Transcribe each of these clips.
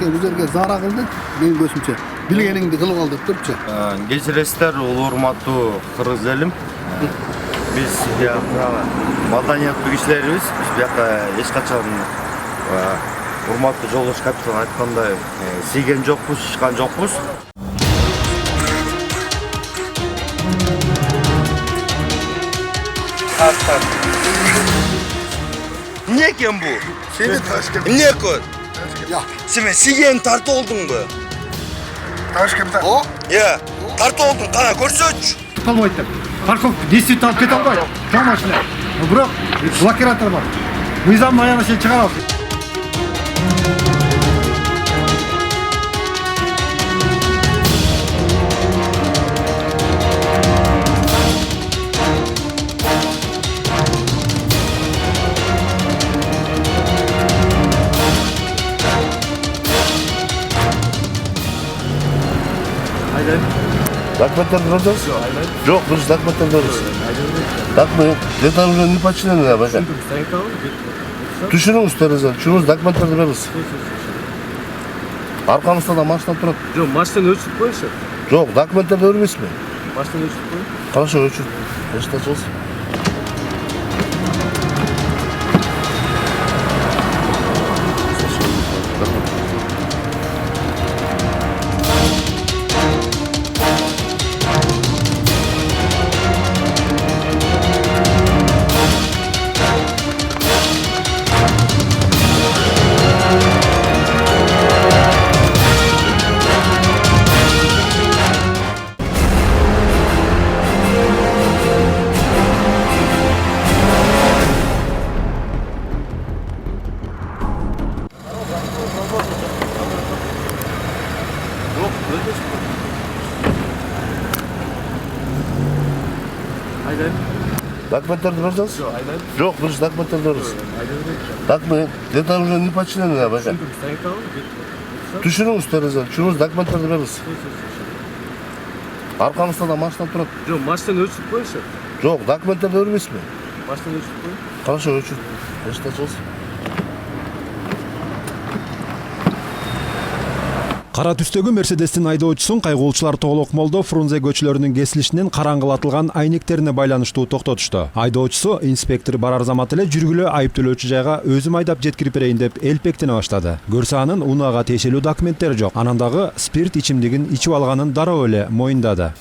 мынакей бул жерге заара кылды, менин көзүмчө. Билгениңди кылып ал деп турчу. Кечиресиздер, улуу урматтуу кыргыз элим. Биз маданияттуу кишилерибиз. Биз бияка эч качан урматтуу Жолдош капитан айткандай сийген жокпуз, ишкан жокпуз. Эмне экен бу? Сени Ташкент. Эмне экен? Я. Сен сийген тартып алдыңбы? Ташкентте. О? Тартып алдың, кана көрсөтчү. Қалмайды деп. Парковка действительно алып кете алмайды. Жол машина. Бирок блокиратор бар. Мыйзамдын аягына чейин чыгара алат. Документтарды бердіңіз? Жоқ, біз документтарды береміз. Документ, где-то уже не починены, бака. Түшіріңіз терезені, түшіріңіз документтарды беріңіз. Арқамызда да машина тұрады. Жоқ, машинаны өчүрүп коюңузчу. Жоқ, документтарды бермейсіз бе? Машинаны өчүрүп коюң. Хорошо, өчір. Эштачыңыз. Документтарды бердіңіз? Жоқ, біз документтарды береміз. Документ, где-то уже не починены, бака. Түшіріңіз терезені, түшіріңіз документтарды беріңіз. Арқамызда да машина тұрады. Жоқ, машинаны өчүрүп коюңчу. Жоқ, документтарды бермейсіз бе? Машинаны өчүрүп коюң. Хорошо, өчір. Эштачыңыз. Кара түстөгү Мерседестин айдоочусун кайгуулчулар Тоголок Молдо Фрунзе көчөлөрүнүн кесилишинен караңгылатылган айнектерине байланыштуу токтотушту. Айдоочусу инспектор барар замат эле жүргүлө айыптөлөөчү жайга өзүм айдап жеткирип берейин деп элпектене баштады. Көрсө анын унаага тиешелүү документтери жок. Анан дагы спирт ичимдигин ичип алганын дароо эле моюндады.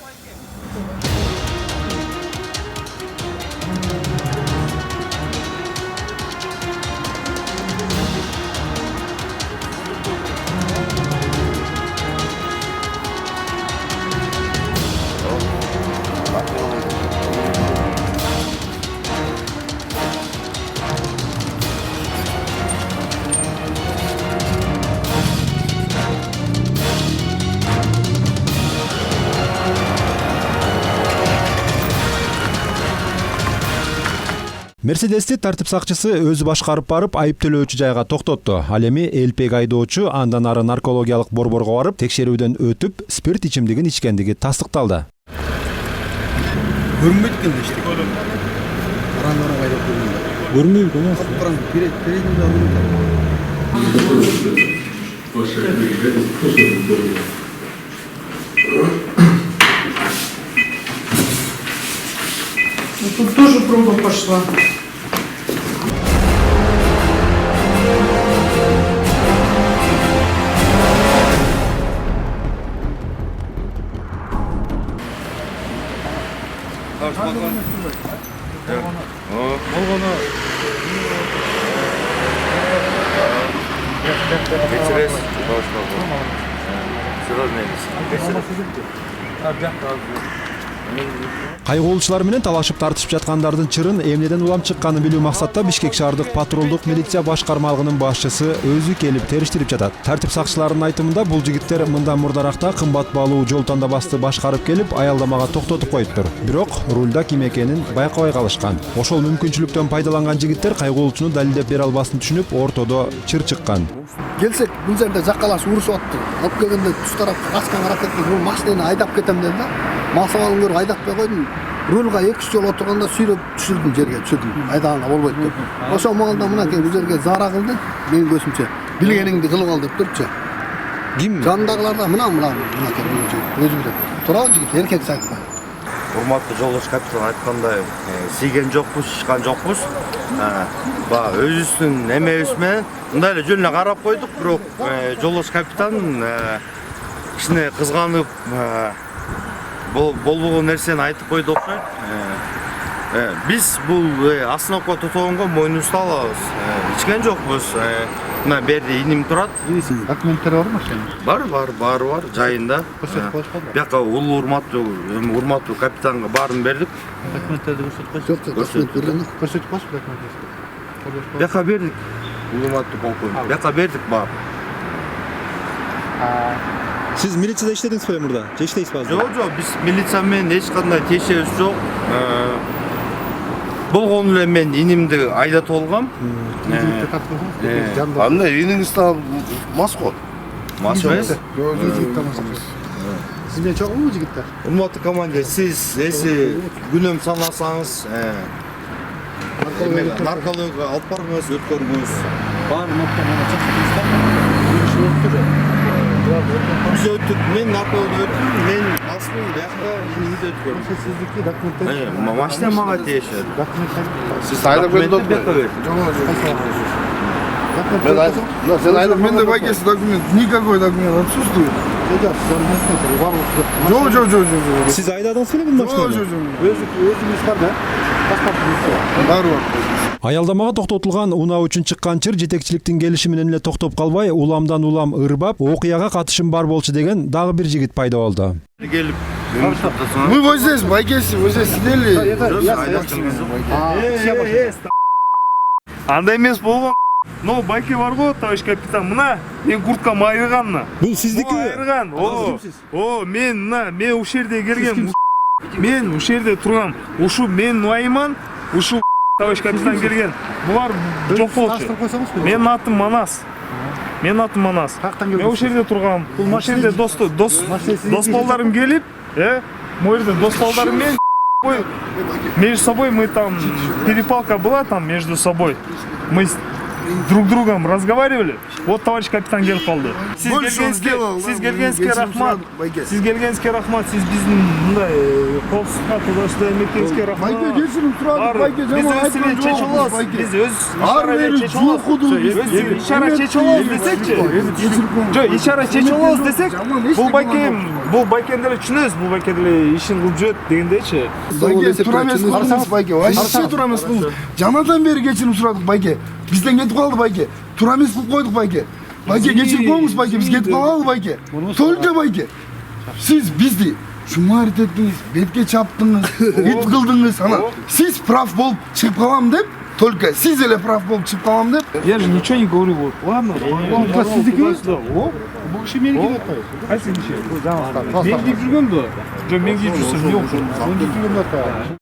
Мерседести тартип сакчысы өзү башкарып барып айыптөлөөчү жайга токтотту. Ал эми элпек айдоочу андан ары наркологиялык борборго барып текшерүүдөн өтүп, спирт ичимдигин ичкендиги тастыкталды. Көрүнбөйт экен эчтеке. Караңгы айдап көргөндө. Көрмөйм көңүл. Тут тоже проба пошла. Кечиресиз, Кайгуулчулар менен талашып тартышып жаткандардын чырын эмнеден улам чыкканын билүү максатта Бишкек шаардык патрулдук милиция башкармалыгынын башчысы өзү келип териштирип жатат. Тартип сакчыларынын айтымында бул жигиттер мындан мурдаракта кымбат баалуу жол тандабасты башкарып келип аялдамага токтотуп коюптур. Бирок рулда ким экенин байкабай калышкан. Ошол мүмкүнчүлүктөн пайдаланган жигиттер кайгуулчуну далилдеп бере албасын түшүнүп, ортодо чыр чыккан. Келсек, бул жерде жаккалаш урушуп атты. Алып келгенде түз тарапка качкан аракетте бул машинаны айдап кетем деди да. Мал сабалын көрүп айдатпай койдум. Рулга 2-3 жол отурганда сүйрөп түшүрдүм жерге, түшүрдүм. Айдаганга болбойт деп. Ошол маалда мынакей бул жерге заара кылды, менин көзүмчө. Билгениңди кылып ал деп турчу. Ким? Жанындагыларда мына өзү билет. Туурабы жигит, эркек айтпай. Урматтуу жолдош капитан айткандай, сийген жокпуз, чыккан жокпуз. Баягы өзүбүздүн эмебиз менен мындай эле жөн эле карап койдук, бирок жолдош капитан кичине кызганып болбогон нерсени айтып койду окшойт. Биз бул остановка тотогонго мойнубузду алабыз. Ичкен жокпуз. Мына берди иним турат. Документтер барбы машина? Бар, жайында. Көрсөтүп коюшпа да. Бияка улуу урматтуу капитанга баарын бердик. Документтерди көрсөтүп Жок, документ берген. Көрсөтүп коюшпа документтерди. Бияка бердик. Урматтуу полковник. Бияка бердик баарын. Сиз милицияда иштедиңизби мурда? Же иштейсизби азыр? Жок, биз милиция менен эч кандай тиешебиз жок. Болгону эле мен инимди айдатып алгам. Анда иниңиз да мас го. Мас эмес. Сизден чогулбу жигиттер? Урматтуу командир, сиз эси күнөм санасаңыз, наркология алып барыңыз, өткөрүңүз. Бар ноктаны чакыртыңыздар. Биз өттүк, мен наркология өттүм, мен астын биякта инимди өткөрдүм. Сиздики документтер. Машина мага тиешет. Сиз айдап бердиңизби? Бияка бердик. Сен айдап Менде байгеси документ, никакой документ отсутствует. Жок. Сиз айдадыңыз беле бул машинаны? Өзүңүз бар да? Паспортуңуз Бар. Аялдамага токтотулган унаа үчүн чыккан чыр жетекчиликтин келиши менен эле токтоп калбай, уламдан улам ырбап, окуяга катышым бар болчу деген дагы бир жигит пайда болду. Келип, Мы вот здесь, байгеси, вот здесь сидели. Андай эмес болгон. Но байке бар го, товарищ капитан. Мына мен курткам айырган мына. Бул сиздики? Айырган. Мен ушул жерде келген. Мен ушул жерде тургам. Ушу мен Нуайман, ушу товарищ капитан келген. Булар жок болчу. Менин атым Манас. Мен ушул жерде тургам. Ушул жерде дос балдарым келип, могу жерде дос балдарым менен между собой мы там перепалка была там между собой. Мы друг другом разговаривали. Вот товарищ капитан келип калды. Сиз келгенсизге рахмат. Сиз биздин мындай коопсуздукка тудашта эмекеңизге рахмат. Байке кечирим сурады, байке жаман айтқан жоқпыз, Биз өз ишара чечип алабыз десекчи. Жок, ишара чечип алабыз десек, бул байкени деле түшүнөбүз, бул байке деле ишин кылып жүрөт дегендейчи. Байке тура эмес кылыңыз, байке. Вообще тура эмес кылыңыз. Жанадан бери кечирим сурадык, байке. Бизден кетип калды, байке. Тура эмес кылып койдук, байке. Байке кечирип коюңуз, байке. Биз кетип калалы, байке. Только байке. Сиз бизди шумарит еттиңиз, бетке чаптыңыз, ит кылдыңыз, ана. Сиз прав болуп чыгып калам деп, только сиз эле прав болуп чыгып калам деп. Я же ничего не говорю. Вот. Ладно. сиздики? Бул киши меники деп атпайбы? Кайсынычы? Мен кийип жүргөм да. Жок, мен кийип жүрсөм жок. Мен кийип жүргөм деп атпайбы?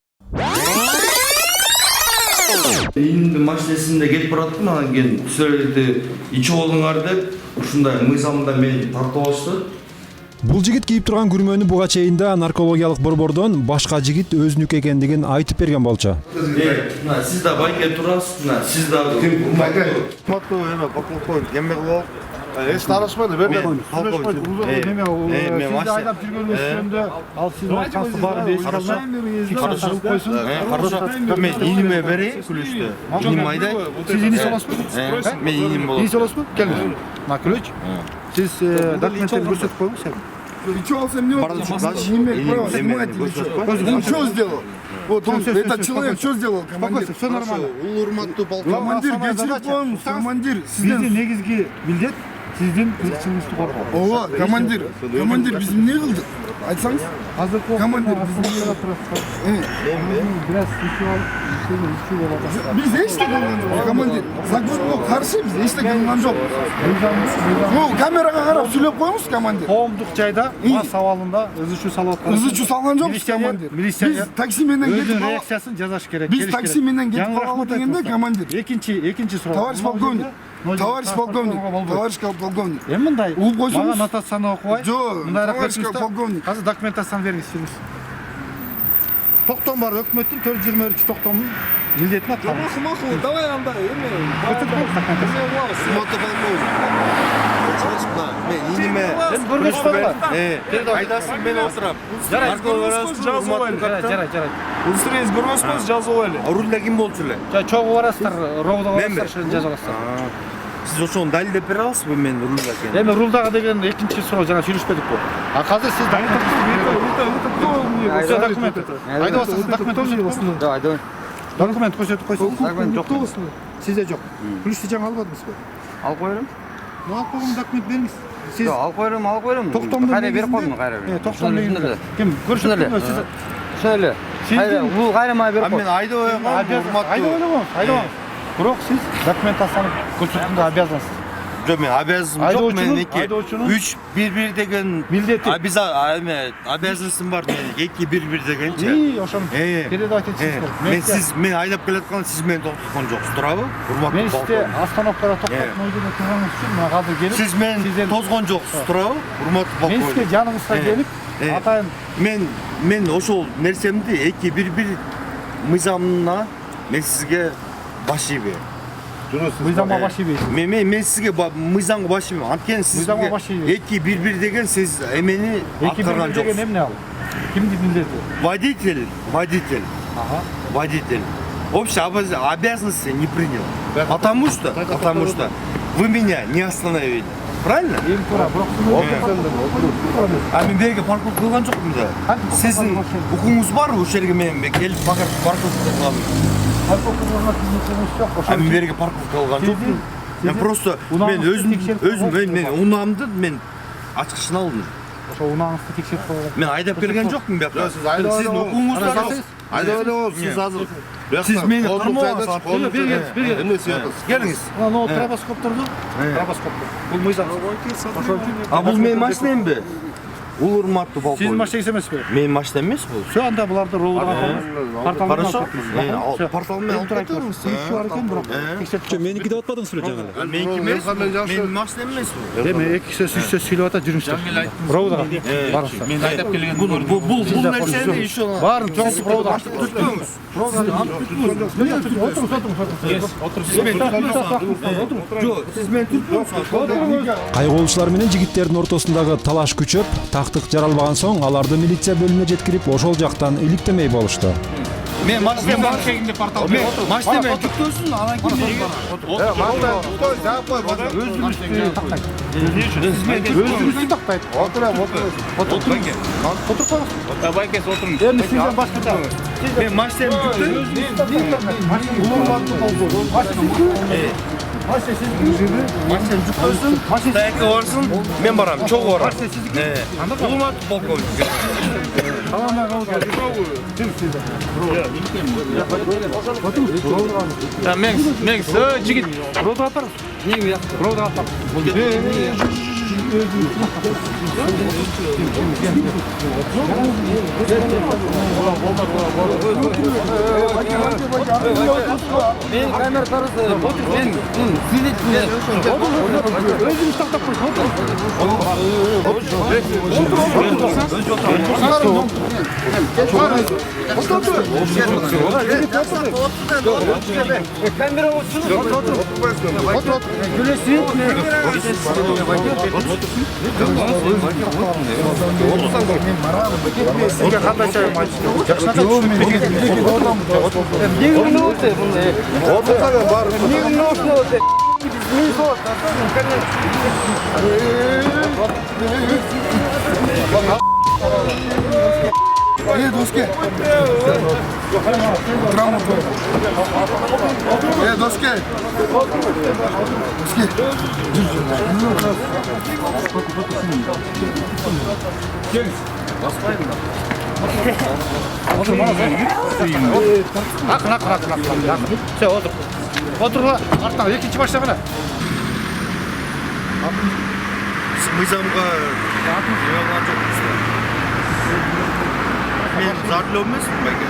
Инимдин машинасында кетип бараттым, анан кийин түшөлөрдү ичип алыңар деп, ушундай мыйзамда мени тартып алышты. Бул жигит кийип турган күрмөнү буга чейин да наркологиялык борбордон башка жигит өзүнүкү экендигин айтып берген болчу. Мына сиз да байке турасыз, мына сиз да урматтуу эме полковник эме кылып Эс аралашпайды, берди. Сизди айдап жүргөнүңүз жөнүндө ал сиздин айтканыңызды баарын эске алмай фиксация кылып койсун. Хорошо. Мен иниме берейин күлүштү. Иним айдай. Сиз иниси болосузбу? Мен иним болот. Иниси болосузбу? Келиңиз. На ключ. Сиз документтерди көрсөтүп коюңуз. Ничего алсам не он что сделал? Вот он, этот человек что сделал, командир? Все нормально. Урматтуу полковник. Командир, кечирип коюңуз, командир. Биздин негизги милдет сиздин кызыкчылыгыңызды коргоо. Ооба, командир, биз эмне кылдык? Айтсаңыз. Азыр Командир, бираз ичип алып, биз эчте кылган жокпуз, командир. Законго каршы биз эчте кылган жокпуз. Камерага карап сүйлөп коюңуз, командир. коомдук жайда мас абалында ызы-чуу салып аткан. Ызы-чуу салган жокпуз, командир. Биз такси менен кетип Өзүнүн калып, реакциясын жасаш керек. биз такси менен кетип калалы дегенде, командир. Экинчи суроо. Товарищ полковник, Эми мындай. Угуп койсоңуз. Мага нотацияны окубай. Жок, мындайраак товарищ бериңиз да. полковник. Азыр документацияны бериңиз. токтом бар, өкмөттүн 423 токтомун милдетине аткан. Макул, давай анда эме. Мен иниме айдасын мен отурам. Жарайт, жазып алайлы. Жарайт. Устурез көрмөсүңүз, жазып алайлы. Рулда ким болчу эле? Чогуу барасыздар, роуда барасыздар, шын жазып аласыздар. Сиз ошону далилдеп бере аласызбы мен рулда экенин? Эми рулдагы деген экинчи суроо жана сүйлөшпөдүкпү? А қазір сіз документ айдабасыз документ көрсөтүп Давай, давай. документ көрсөтүп койсоң Документ жок. сизде жок плюсты жаңы албадыңызбы Алып коерум. алып койгон документ бериңиз сиз Жок, алып коерум. токтомдун Кайра берип койдум, кайра. токтом негизинде ким көрсөттүңбү сиз Ошол эле. Кайра, бул кайра мага берип Мен айдабай айдабаңыз бирок сиз документацияны көрсөтүүгө обязансыз Жоқ, мен обязанным жоқ, мен айдоочунун 3-1-1 деген милдети обязанностьм бар, мен 2-1-1 дегенчи. ошону передавать этсиңиз керек Мен айдап келаткан, сиз мени токтоткон жоксуз, туурабы? мен сизде остановкада токтотмой деп турганыңыз үчүн мына азыр келип Сиз мени тозгон жоксуз, туурабы? Урматтуу мен сизге жаныңызга келип атайын мен ошол нерсемди 2-1-1 мыйзамына мен сизге баш ийбейм. мыйзамга баш ийбейсиз Мен сизге мыйзамга баш ийбейм. Анткени сизге Мыйзамга баш ийбейсиз. 2-1-1 деген сиз эмени аткарган деген жоксуз. эмне ал кимдин милдети Водитель. Общая обязанность я не принял. Потому что вы меня не остановили. Правильно? эми туура бирок А мен берге парковка кылган жокмун да. Сиздин укугуңуз барбы ошол жерге мен келип парковка кылгам? А мен берге парковка кылган жокмун. Я просто мен өзүм унаамды мен ачкычын алдым. ошо унааңызды текшерип койгон Мен айдап келген жокмун бияка. Сиздин укугуңуз бар. айдап эле сиз азыр Сиз мени кармабаңыз. Келиңиз. анан пробоскопторду бул мыйзам А бул менин машинемби? Бул урматтуу полковник. сиздин машинеңиз эмеспи Менин машина эмес бул. все анда буларды порталдан Хорошо. Портал менен алып кетемиз. иши бар экен бирок текшерип Меники деп атпадыңыз беле жаңы эле? Меники эмес. Менин машинем эмес бул. эми 2 сөз 3 сөз сүйлөп атат жүрүңүздөр роудага барыңыздар Мен айдап келген Бул нерсени ишо баарын чоң роудага түтпөңүз. Сиз мени түтпөңүз. Кайгоолучулар менен жигиттердин ортосундагы талаш күчөп, тактык жаралбаган соң аларды милиция бөлүмүнө жеткирип, ошол жактан иликтемей болушту. Мен машинем бар шегинде портал. Мен машинем түтпөсүн, анан ким өзүңүздү тактайт эми сизден башкача Мен машинем түтпөйм. Машинем түтпөсүн, таякка барсын, мен барам, чогуу барам. Урматтуу полковник. Мен жигит. роудага атарбыз роудага атап Мен камера тарысы. Мен өзүңүз тактап камера сизге кандай чай жакшынака доске доске акын все отур отургула артынан экинчи машина кана Мыйзамга жыйылган жокпуз. Мен зарлоо эмесмин беке.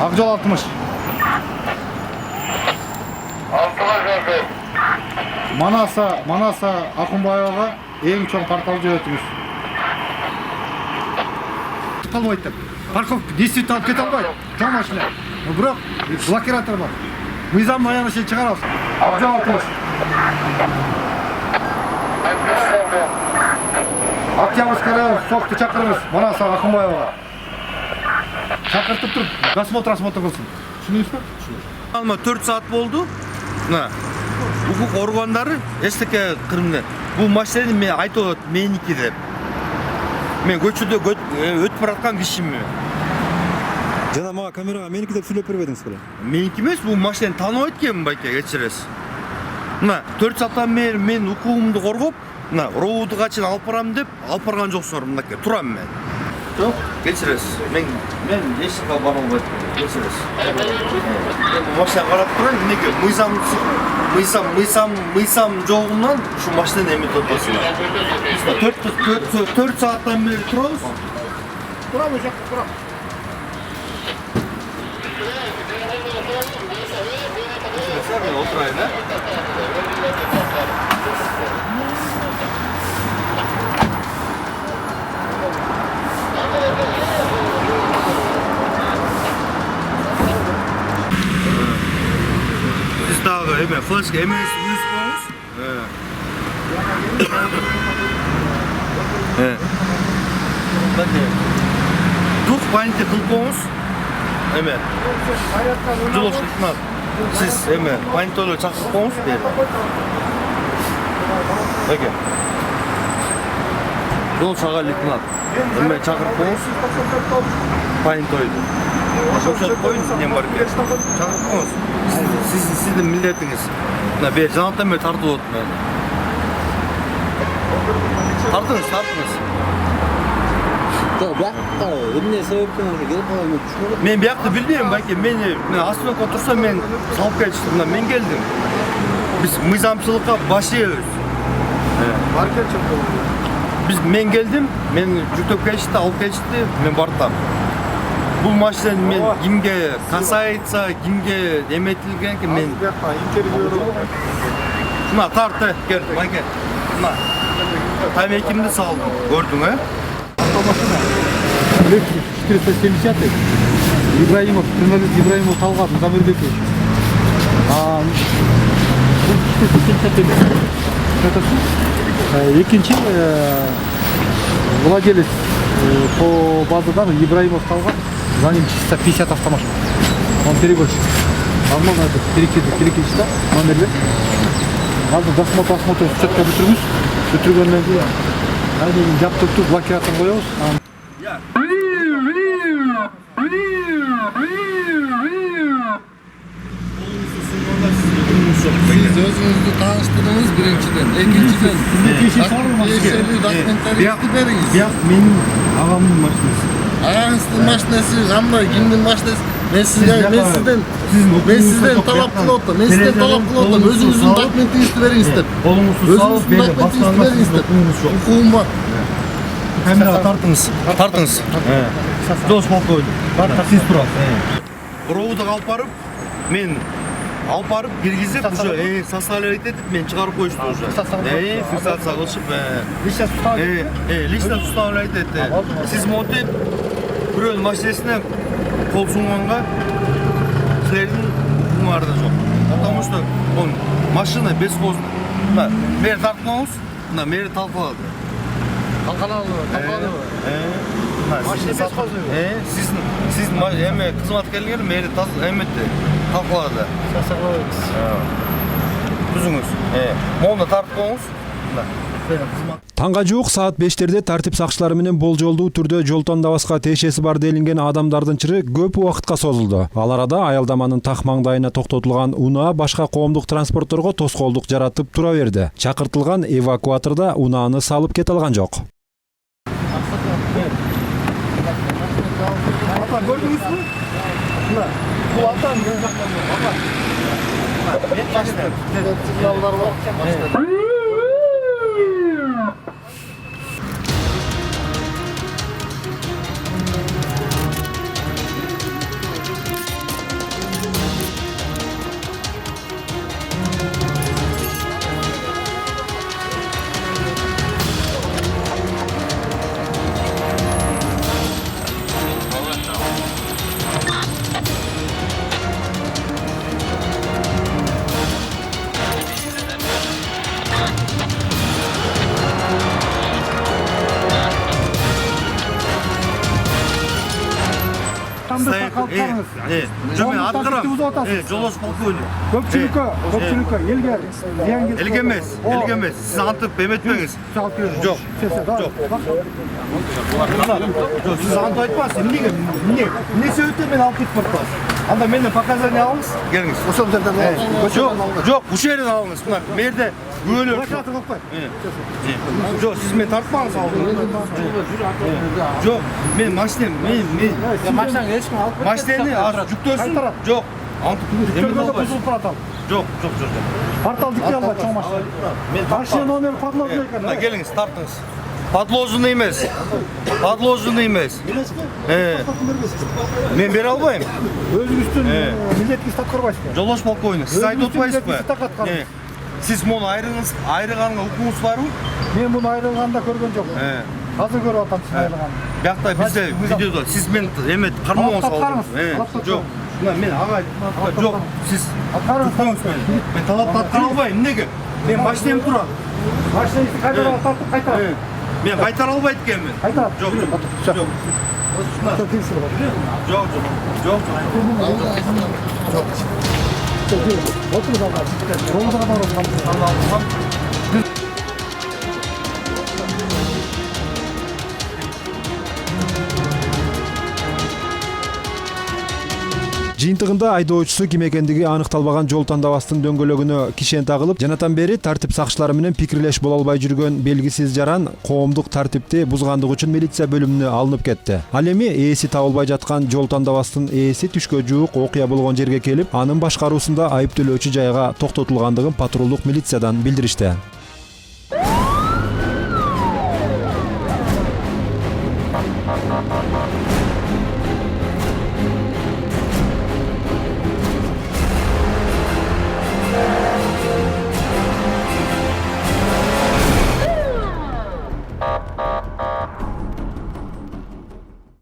ак жол 60 Манаса Акунбаевага эң чоң портал жөнөтүңүз уақыт қалмайды деп. Парковка действительно алып кете албайды. Жол машина. Бірақ блокиратор бар. Мыйзам аяғына шейін шығарасыз. Абзал қылыш. Октябрьская соқты шақырыңыз. Мана саған Ақымбаеваға. Шақыртып тұр. Досмотр қылсын. Түсінесіз бе? Алма 4 saat болды. Мына укук органдары эстеке кырымды. Бул машинаны мен айтып атат, меники деп. Мен көчөдө өтүп бараткан кишимми. Жана мага камерага меники деп сүйлөп бербедиңиз беле? Меники эмес, бул машинаны тааныбайт экенмин байке, кечиресиз. Мына 4 сааттан бери мен укугумду коргоп, мына роудуга чейин алып барам деп, алып барган жоксуңар мынакей. Турам мен. Жок, кечиресиз. Мен эч жака бара албайт. Кечиресиз. Машина карап турам, мынакей мыйзам жогунан ушу машинаны эметип атасың. 4 сааттан бери турабыз. Тұрам, өшек, тұрам. Мен отурайын, а? Siz dagы эме флешка эмес үйүз коңуз. Дух панте кылып коңуз. Эме. Жолошкунат. Siz эме пантоло чакырып коңуз бери. Беке. Жол шага лейтенант. Эме чакырып коңуз. Пантойду. Ошол коюн нем бар экен. Чакырып коңуз. Сиздин милдетиңиз. Мына бери жанаттан бери тартып атат мен. Тартыңыз. эмне себептен уже келип калган түшүнөт. Мен биякты билбейм байке. Мен остановка турсам мен салып кетиштим. Мына мен келдим. Биз мыйзамчылыкка баш ийебиз. Мен келдим, мен жүктөп кетишти, алып кетишти, мен бардым. Бул машина мен кимге касается, кимге эметилген экен мен. Мына тарты, кел, байке. Мына тамекимди салдым, көрдүң, Автомашина. 470 Ибраимов, журналист Ибраимов Талгат Мухаммедбекович. Экинчи владелец по базадан Ибраимов Талгат. За ним чисто 50 автомашин. Он перегонщик. Возможно, это перекидчиста, номерлер. Надо досмотр учетка бүтүргөндөн кийин жаптырып туруп блокиратор коебуз. Siz özünüzü tanıştırdınız birinciden. İkinciden tieşeli dokumentlerinizi beriniz. Biyak menin ağamın maşinesi. Ağanızın maşinesi, qanday, kimdin maşinesi? Ben sizden talap kılıp da, özünüzün dokumentinizi verin istep. Kolunuzu sağlıp beri verin istep. Hukukum var. Kamera tartыңыз. Жол болуп койду. Сиз турасыз. Роудуга алып барып, мен алып барып киргизип уже составлять этип мен чыгарып коюшту уже. Фиксация кылышып, лично составлять этти. Сиз монтип бирөөнүн машинесине кол сунганга силердин укугуңарда жок. Потому что он машина без хозу. Мына мери тартмаңыз, мына мери талкалады. Талкалады. Машина без хозу. Сиз эме кызматкерлер мери эметти. Талкалады. Түзүңүз. Мону тартып коңуз. Таңга жук саат 5-терде тартип сакчылары менен болжолдуу түрдө жол тандабаска тиешеси бар делинген адамдардын чыры көп убакытка созулду. Ал арада аялдаманын так маңдайына токтотулган унаа башка коомдук транспортторго тоскоолдук жаратып тура берди. Чакыртылган эвакуаторда унааны салып кете алган жок. Көрдүңүзбү? Бул atan Коомдукка калып караңыз. Жо мен Коомдук тартипти бузуп аткарам. атасыз. Жолдош полковник. Көпчүлүккө, элге зыян келтирип. Элге эмес. Сиз антып эметпеңиз. Жок. Сиз антып айтпаңыз. Эмне себептен мен алып кетип баратасыз? Анда менден показания алыңыз. Келиңиз. Ошол жерден алыңыз. Жок, ушул жерден алыңыз. Мына мерде күбөлөр. Плакатын алып кой. Жок, сиз мени тартпаңыз алдын. Жок, мен машинем, Машинаңды эч ким алып машинени жүктөсүн. Жок. Антып Көргөндө бузулуп барат ал. Жок. Портал дикте албайт чоң машина. Машина номери подложный экен. Мына келиңиз, тартыңыз. Подложный эмес. Подложный эмес. Мен бере албайм. Өзүңүздүн милдетиңизди аткарбайсызбы? Жолдош полковник, сиз айтып атпайсызбы? Милдетиңизди так аткарыңыз. Сиз муну айрыганга укугуңуз барбы? Мен муну айрылганда көргөн жокмун. Азыр көрүп атам сиз айрылганды. Биякта бизде видеодо сиз мен эмет кармооңуз Аткарыңыз. Жок. Мына мен ага жок, сиз аткарыңыз мени. Мен талапты аткара албайм. Эмнеге? Мен машинем турат. Машинаңызды кайдара тартып кайтарам. Мен кайтара албайт экенмин. Кайтарам. Жок. Отуруп алган. Жолдо барып Жыйынтыгында айдоочусу ким экендиги аныкталбаган жол тандабастын дөңгөлөгүнө кишен тагылып, жанатан бери тартип сакчылары менен пикирлеш боло албай жүргөн белгисиз жаран коомдук тартипти бузгандыгы үчүн милиция бөлүмүнө алынып кетти. Ал эми ээси табылбай жаткан жол тандабастын ээси түшкө жуук окуя болгон жерге келип, анын башкаруусунда айыптөлөөчү жайга токтотулгандыгын патрулдук милициядан билдиришти.